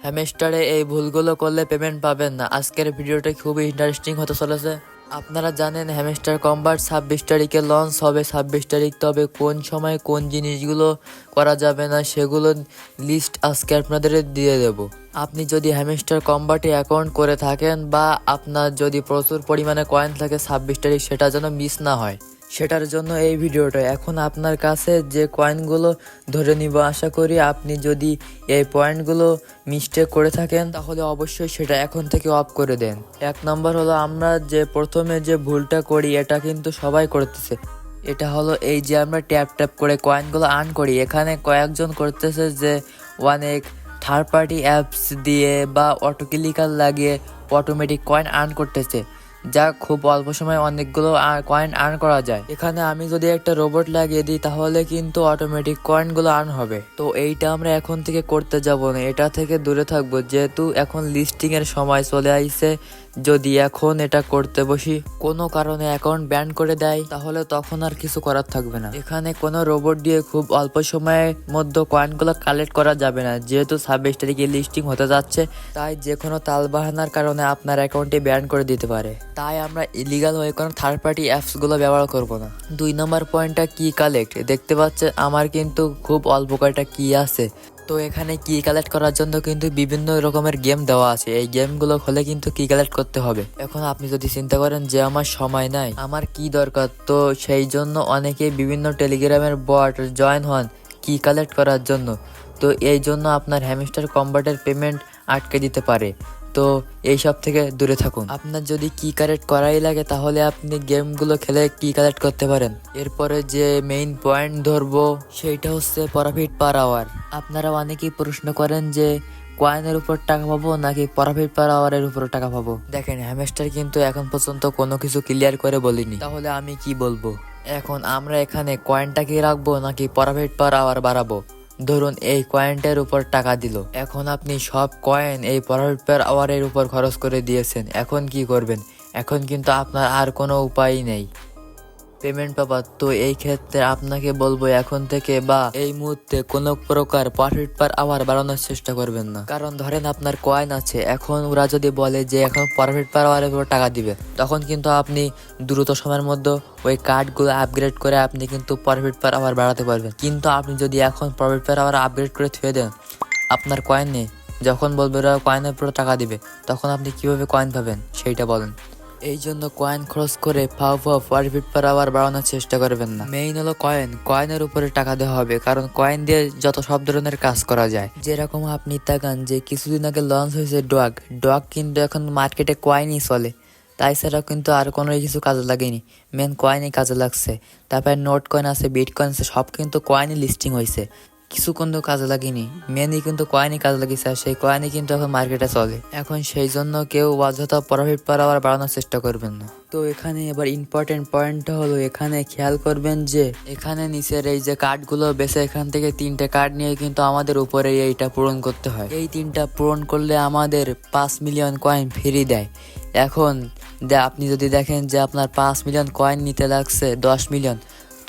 হ্যামস্টারে এই ভুলগুলো করলে পেমেন্ট পাবেন না। আজকের ভিডিওটা খুবই ইন্টারেস্টিং হতে চলেছে। আপনারা জানেন হ্যামস্টার কম্বাট 26 তারিখে লঞ্চ হবে। 26 তারিখ, তবে কোন সময় কোন জিনিসগুলো করা যাবে না সেগুলো লিস্ট আজকে আপনাদের দিয়ে দেব। আপনি যদি হ্যামস্টার কম্বাটে অ্যাকাউন্ট করে থাকেন বা আপনার যদি প্রচুর পরিমাণে কয়েন থাকে 26 তারিখ, সেটা যেন মিস না হয়, সেটার জন্য এই ভিডিওটা। এখন আপনার কাছে যে কয়েনগুলো ধরে নিব, আশা করি আপনি যদি এই পয়েন্টগুলো মিস্টেক করে থাকেন তাহলে অবশ্যই সেটা এখন থেকে অফ করে দেন। এক নম্বর হলো, আমরা যে প্রথমে যে ভুলটা করি এটা কিন্তু সবাই করতেছে। এটা হলো এই যে আমরা ট্যাপ ট্যাপ করে কয়েনগুলো আর্ন করি। এখানে কয়েকজন করতেছে যে অনেক থার্ড পার্টি অ্যাপস দিয়ে বা অটো ক্লিকার লাগিয়ে অটোমেটিক কয়েন আর্ন করতেছে, যা খুব অল্প সময়ে অনেকগুলো কয়েন আর্ন করা যায়। এখানে আমি যদি একটা রোবট লাগিয়ে দিই তাহলে কিন্তু অটোমেটিক কয়েনগুলো আর্ন হবে। তো এইটা আমরা এখন থেকে করতে যাব না, এটা থেকে দূরে থাকবো, যেহেতু এখন লিস্টিং এর সময় চলে আইছে। যদি এখন এটা করতে বসি, কোনো কারণে অ্যাকাউন্ট ব্যান করে দেয়, তাহলে তখন আর কিছু করার থাকবে না। এখানে কোনো রোবট দিয়ে খুব অল্প সময়ের মধ্যে কয়েনগুলো কালেক্ট করা যাবে না, যেহেতু 26 তারিখে লিস্টিং হতে যাচ্ছে। তাই যে কোনো তালবাহানার কারণে আপনার অ্যাকাউন্টে ব্যান করে দিতে পারে। তাই আমরা ইলিগাল হয়ে কোনো থার্ড পার্টি অ্যাপসগুলো ব্যবহার করব না। 2 নম্বর পয়েন্টটা কি কালেক্ট। দেখতে পাচ্ছেন আমার কিন্তু খুব অল্প কয়টা কি আছে। তো এখানে কি কালেক্ট করার জন্য কিন্তু বিভিন্ন রকমের গেম দেওয়া আছে। এই গেমগুলো হলে কিন্তু কি কালেক্ট করতে হবে। এখন আপনি যদি চিন্তা করেন যে আমার সময় নাই, আমার কি দরকার, তো সেই জন্য অনেকে বিভিন্ন টেলিগ্রামের বট জয়েন হন কি কালেক্ট করার জন্য। তো এই জন্য আপনার হ্যামস্টার কম্বাটের পেমেন্ট আটকে দিতে পারে। তো এইসব থেকে দূরে থাকুন। আপনার যদি কি কালেক্ট করাই লাগে তাহলে আপনি গেমগুলো খেলে কি কালেক্ট করতে পারেন। এরপরে যে মেইন পয়েন্ট ধরবো সেইটা হচ্ছে প্রফিট পার আওয়ার। আপনারা অনেকেই প্রশ্ন করেন যে কয়েনের উপর টাকা পাবো নাকি প্রফিট পার আওয়ারের উপর টাকা পাবো। দেখেন হ্যামস্টার কিন্তু এখন পর্যন্ত কোনো কিছু ক্লিয়ার করে বলিনি, তাহলে আমি কি বলবো। এখন আমরা এখানে কয়েনটাকে রাখবো নাকি প্রফিট পার আওয়ার বাড়াবো। ধরুন এই কয়েনটার উপর টাকা দিল, এখন আপনি সব কয়েন এই প্রফিট পার আওয়ারের উপর খরচ করে দিয়েছেন। এখন কি করবেন? এখন কিন্তু আপনার আর কোনো উপায় নেই পেমেন্ট পাবার। তো এই ক্ষেত্রে আপনাকে বলবো এখন থেকে বা এই মুহূর্তে কোনো প্রকার প্রফিট পার আওয়ার বাড়ানোর চেষ্টা করবেন না। কারণ ধরেন আপনার কয়েন আছে, এখন ওরা যদি বলে যে এখন প্রফিট পার আওয়ারের উপর টাকা দিবে, তখন কিন্তু আপনি দ্রুত সময়ের মধ্যে ওই কার্ডগুলো আপগ্রেড করে আপনি কিন্তু প্রফিট পার আওয়ার বাড়াতে পারবেন। কিন্তু আপনি যদি এখন প্রফিট পার আওয়ার আপগ্রেড করে থুয়ে দেন, আপনার কয়েন নেই, যখন বলবে ওরা কয়েনের উপর টাকা দিবে, তখন আপনি কিভাবে কয়েন পাবেন সেইটা বলেন। এই জন্য কয়েন খরচ করে প্রফিট পার আওয়ার বাড়ানোর চেষ্টা করবেন না। মেইন হলো কয়েনের উপরে টাকা দেওয়া হবে, কারণ কয়েন দিয়ে যত সব ধরনের কাজ করা যায়। যেরকম আপনি তাকান যে কিছুদিন আগে লঞ্চ হয়েছে ডগ কিন্তু এখন মার্কেটে কয়েনই চলে, তাই ছাড়া কিন্তু আর কোনো কিছু কাজে লাগেনি, মেন কয়েনই কাজে লাগছে। তারপরে নোট কয়েন আছে, বিট কয়েন আছে, সব কিন্তু কয়েনই লিস্টিং হয়েছে, কিছু কিন্তু কাজে লাগেনি, মেনই কিন্তু কয়েনই কাজে লাগিয়েছে, আর সেই কয়েনই কিন্তু এখন মার্কেটে চলে। এখন সেই জন্য কেউ অযথা প্রফিট পার আওয়ার বাড়ানোর চেষ্টা করবেন না। তো এখানে এবার ইম্পর্টেন্ট পয়েন্টটা হলো, এখানে খেয়াল করবেন যে এখানে নিচের এই যে কার্ডগুলো বেছে, এখান থেকে 3টে কার্ড নিয়ে কিন্তু আমাদের উপরে এইটা পূরণ করতে হয়। এই 3টা পূরণ করলে আমাদের 5 মিলিয়ন কয়েন ফ্রি দেয়। এখন আপনি যদি দেখেন যে আপনার 5 মিলিয়ন কয়েন নিতে লাগছে 10 মিলিয়ন,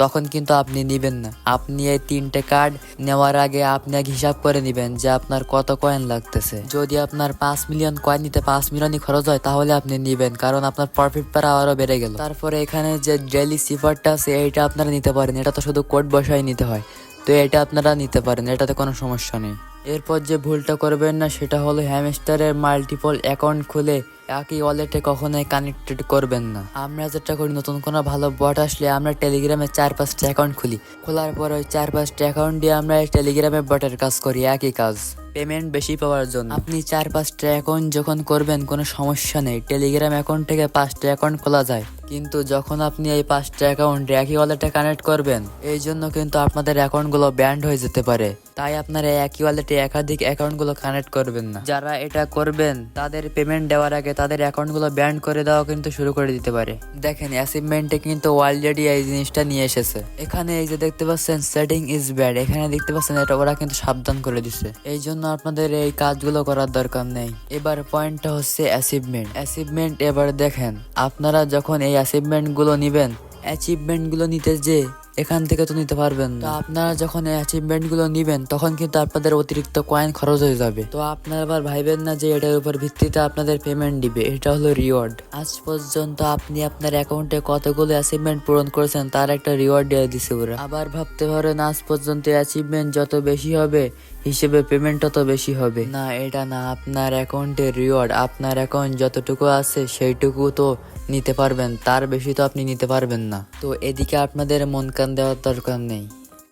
তখন কিন্তু আপনি নিবেন না। আপনি এই 3টে কার্ড নেওয়ার আগে আপনি আগে হিসাব করে নিবেন যে আপনার কত কয়েন লাগতেছে। যদি আপনার 5 মিলিয়ন কয়েন নিতে 5 মিলিয়নই খরচ হয় তাহলে আপনি নিবেন, কারণ আপনার প্রফিট পার আওয়ারও বেড়ে গেল। তারপরে এখানে যে ডেইলি সিফারটা আছে এইটা আপনারা নিতে পারেন, এটা তো শুধু কোড বসাই নিতে হয়, তো এটা আপনারা নিতে পারেন, এটাতে কোনো সমস্যা নেই। এরপর যে ভুলটা করবেন না সেটা হলো হ্যামস্টারের মাল্টিপল অ্যাকাউন্ট খুলে একই ওয়ালেটে কখনোই কানেক্টেড করবেন না। আমরা যেটা করি, নতুন কোনো ভালো বট আসলে আমরা টেলিগ্রামে 4-5টা অ্যাকাউন্ট খুলি, খোলার পর ওই 4-5টা অ্যাকাউন্ট দিয়ে আমরা টেলিগ্রামে বটের কাজ করি, একই কাজ, পেমেন্ট বেশি পাওয়ার জন্য। আপনি 4-5টা অ্যাকাউন্ট যখন করবেন কোনো সমস্যা নেই, টেলিগ্রাম অ্যাকাউন্ট থেকে 5টা অ্যাকাউন্ট খোলা যায়। কিন্তু যখন আপনি এই 5টা অ্যাকাউন্ট একই ওয়ালেটে কানেক্ট করবেন, এই জন্য কিন্তু আপনাদের অ্যাকাউন্টগুলো ব্যান্ড হয়ে যেতে পারে। তাই আপনারা একই ওয়ালেটে একাধিক অ্যাকাউন্টগুলো কানেক্ট করবেন না। যারা এটা করবেন তাদের পেমেন্ট দেওয়ার আগে তাদের অ্যাকাউন্টগুলো ব্যান্ড করে দেওয়া কিন্তু শুরু করে দিতে পারে। দেখেন অ্যাচিভমেন্টে কিন্তু অলরেডি এই জিনিসটা নিয়ে এসেছে। এখানে এই যে দেখতে পাচ্ছেন সেটিং ইজ ব্যাড, এখানে দেখতে পাচ্ছেন এটা ওরা কিন্তু সাবধান করে দিছে, এই জন্য আপনাদের এই কাজগুলো করার দরকার নেই। এবার পয়েন্টটা হচ্ছে অ্যাচিভমেন্ট। এবার দেখেন আপনারা যখন এই অ্যাচিভমেন্টগুলো নিবেন, অ্যাচিভমেন্টগুলো নিতে যে এখান থেকে তো নিতে পারবেন না। তো আপনারা যখন এই অ্যাচিভমেন্ট গুলো নিবেন তখন কিন্তু আপনাদের অতিরিক্ত কয়েন খরচ হয়ে যাবে। তো আপনারা আবার ভাইবেন না যে এটার উপর ভিত্তিতে আপনাদের পেমেন্ট দিবে, এটা হলো রিওয়ার্ড। আজ পর্যন্ত আপনি আপনার অ্যাকাউন্টে কতগুলো অ্যাচিভমেন্ট পূরণ করেছেন তার একটা রিওয়ার্ড দিয়ে দিছে ওরা। আবার ভাবতে পারেন আজ পর্যন্ত অ্যাচিভমেন্ট যত বেশি হবে হিসেবে পেমেন্ট তত বেশি হবে। না, এটা না, আপনার অ্যাকাউন্টের রিওয়ার্ড, আপনার অ্যাকাউন্ট যতটুকু আছে সেইটুকু তো নিতে পারবেন, তার বেশি তো আপনি নিতে পারবেন না। তো এদিকে আপনাদের মন কান দেওয়ার দরকার নেই।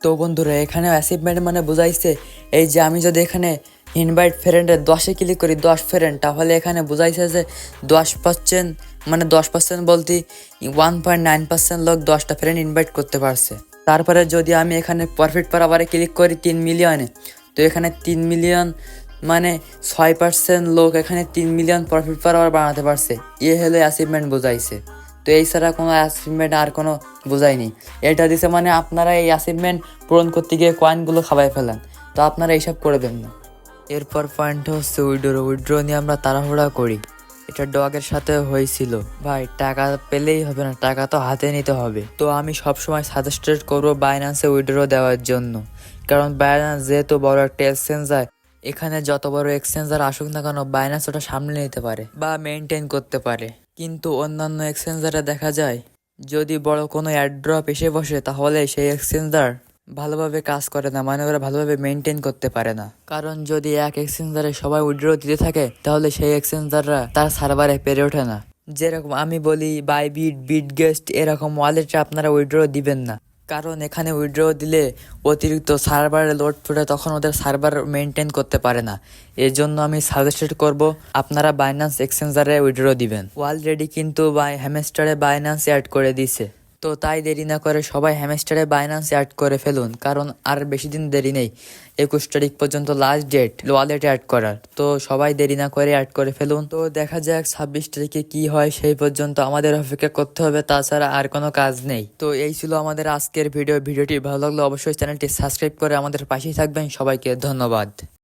তো বন্ধুরা, এখানে অ্যাচিভমেন্ট মানে বুঝাইছে এই যে আমি যদি এখানে ইনভাইট ফ্রেন্ডে 10-এ ক্লিক করি 10 ফ্রেন্ড, তাহলে এখানে বুঝাইছে যে 10%, মানে 10% বলতে 1.9% লোক 10টা ফ্রেন্ড ইনভাইট করতে পারছে। তারপরে যদি আমি এখানে প্রফিট পার আবারে ক্লিক করি 3 মিলিয়নে, তো এখানে 3 মিলিয়ন মানে 6% লোক এখানে 3 মিলিয়ন প্রফিট পার আবার বানাতে পারছে। হলো অ্যাচিভমেন্ট বুঝাইছে। তো এই ছাড়া কোনো অ্যাচিভমেন্ট আর কোনো বোঝায়নি। এটা দিছে মানে আপনারা এই অ্যাচিভমেন্ট পূরণ করতে গিয়ে কয়েনগুলো খাবাই ফেলেন, তো আপনারা এইসব করবেন না। এরপর পয়েন্ট হচ্ছে উইড্রো নিয়ে আমরা তাড়াহুড়া করি। এটা ডগের সাথে হয়েছিল। ভাই টাকা পেলেই হবে না, টাকা তো হাতে নিতে হবে। তো আমি সবসময় সাজেস্টেড করবো বাইন্যান্সে উইড্রো দেওয়ার জন্য, কারণ বাইন্যান্স যেহেতু বড় একটা এক্সচেঞ্জার, এখানে যত বড় এক্সচেঞ্জার আসুক না কেন বাইন্যান্স ওটা সামলে নিতে পারে বা মেনটেন করতে পারে। কিন্তু অন্যান্য এক্সচেঞ্জারে দেখা যায় যদি বড় কোনো অ্যাড্রপ এসে বসে তাহলে সেই এক্সচেঞ্জার ভালোভাবে কাজ করে না, মানে ওরা ভালোভাবে মেনটেন করতে পারে না। কারণ যদি এক এক্সচেঞ্জারে সবাই উইড্রো দিতে থাকে তাহলে সেই এক্সচেঞ্জাররা তার সার্ভারে পেরে ওঠে না। যেরকম আমি বলি বাইবিট, বিটগেস্ট এরকম ওয়ালেটে আপনারা উইড্রো দিবেন না, কারণ এখানে উইড্রো দিলে অতিরিক্ত সার্ভারে লোড পড়ে তখন ওদের সার্ভার মেনটেন করতে পারে না। এর জন্য আমি সাজেস্টেড করব আপনারা বাইন্যান্স এক্সচেঞ্জারে উইড্রো দিবেন। অলরেডি কিন্তু হ্যামস্টারে বাইন্যান্স অ্যাড করে দিছে, তো তাই দেরি না করে সবাই হ্যামস্টারে বাইন্যান্স অ্যাড করে ফেলুন, কারণ আর বেশি দিন দেরি নেই। 21 তারিখ পর্যন্ত লাস্ট ডেট ওয়ালেটে অ্যাড করার, তো সবাই দেরি না করে অ্যাড করে ফেলুন। তো দেখা যাক 26 তারিখে কি হয়, সেই পর্যন্ত আমাদের অপেক্ষা করতে হবে, তাছাড়া আর কোনো কাজ নেই। তো এই ছিল আমাদের আজকের ভিডিওটি ভালো লাগলে অবশ্যই চ্যানেলটি সাবস্ক্রাইব করে আমাদের পাশেই থাকবেন। সবাইকে ধন্যবাদ।